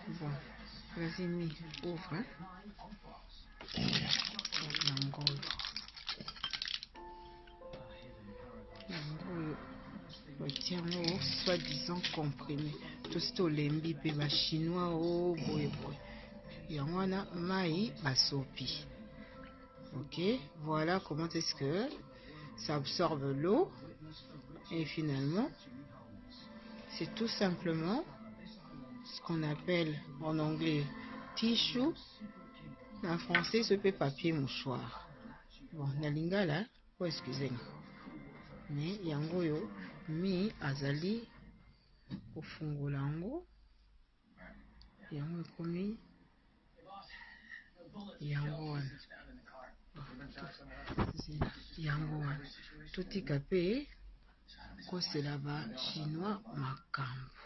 Bon, vas-y, mi, ouvre. Hein? Yango, soi-disant comprimé. Tout ce que l'embi pe ba chinois au boy boy. Yango mai basopi. Ok, voilà comment est-ce que ça absorbe l'eau. Et finalement, c'est tout simplement ce qu'on appelle en anglais tissue. En français, ce peut papier mouchoir. Bon, na lingala, oh excusez-moi. Mais yango yo mi azali kofungola yango. Yango ekomi yango wana. Yango wana. Totika pe kosela ba chinois makambo.